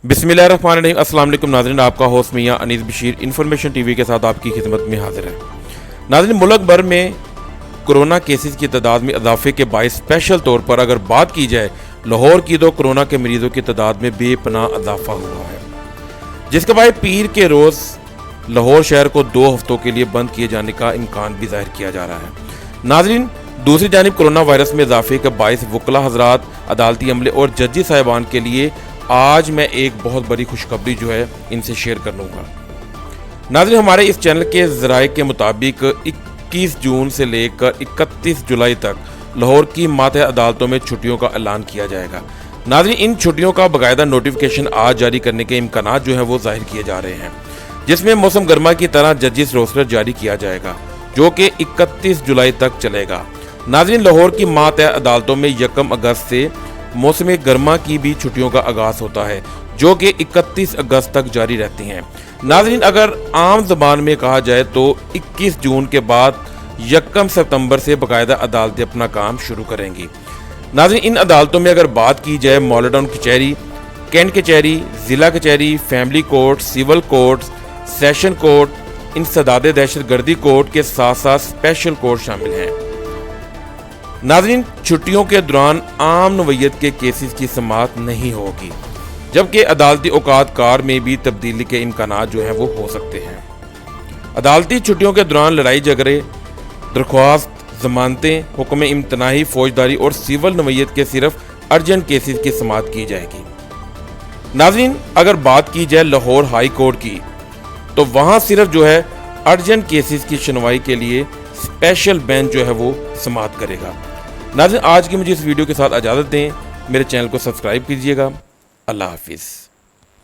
बिस्मिल्लाहिर्रहमानिर्रहीम। अस्सलाम वालेकुम नाज़रीन, आपका होस्ट मियां अनीस बशीर इन्फॉर्मेशन टीवी के साथ आपकी खिदमत में हाजिर है। नाज़रीन, मुल्क भर में कोरोना केसेस की तादाद में इजाफे के बायस स्पेशल तौर पर अगर बात की जाए, लाहौर की तो कोरोना के मरीजों की तादाद में बेपनाह इजाफा हुआ है, जिसके बाद पीर के रोज़ लाहौर शहर को 2 हफ्तों के लिए बंद किए जाने का इम्कान भी जाहिर किया जा रहा है। नाज़रीन, दूसरी जानिब कोरोना वायरस में इजाफे के बायस वकला हजरात, अदालती अमले और जजी साहिबान के लिए आज मैं एक बहुत बड़ी खुशखबरी जो है इनसे शेयर कर लूँगा। नाज़रीन, हमारे इस चैनल के ज़राए के मुताबिक 21 जून से लेकर 31 जुलाई तक लाहौर की मातह अदालतों में छुट्टियों का ऐलान किया जाएगा। नाज़रीन, इन छुट्टियों का बाकायदा नोटिफिकेशन आज जारी करने के इम्कानात जो है वो जाहिर किए जा रहे हैं, जिसमें मौसम गर्मा की तरह जजिस रोस्टर जारी किया जाएगा जो कि 31 जुलाई तक चलेगा। नाज़रीन, लाहौर की मातह अदालतों में 1 अगस्त से मौसम गर्मा की भी छुट्टियों का आगाज़ होता है जो कि 31 अगस्त तक जारी रहती हैं। नाज़रीन, अगर आम ज़बान में कहा जाए तो 21 जून के बाद 1 सितंबर से बाकायदा अदालतें अपना काम शुरू करेंगी। नाज़रीन, इन अदालतों में अगर बात की जाए, मॉडल टाउन कचहरी, कैंट कचहरी, ज़िला कचहरी, family court, civil court, session court, इंसदाद दहशतगर्दी कोर्ट के साथ साथ स्पेशल कोर्ट शामिल हैं। नाज़रीन, छुट्टियों के दौरान आम नवैयत के केसेस की समाअत नहीं होगी, जबकि अदालती औकात कार में भी तब्दीली के इम्कानात जो हैं वो हो सकते हैं। अदालती छुट्टियों के दौरान लड़ाई झगड़े, दरख्वास्त, जमानतें, हुक्म इम्तनाही, फौजदारी और सिविल नवैयत के सिर्फ अर्जेंट केसेस की समाअत की जाएगी। नाज़रीन, अगर बात की जाए लाहौर हाई कोर्ट की, तो वहाँ सिर्फ जो है अर्जेंट केसेस की सुनवाई के लिए स्पेशल बेंच जो है वो समाअत करेगा। नाज़रीन, आज की मुझे इस वीडियो के साथ इजाज़त दें। मेरे चैनल को सब्सक्राइब कीजिएगा। अल्लाह हाफिज़।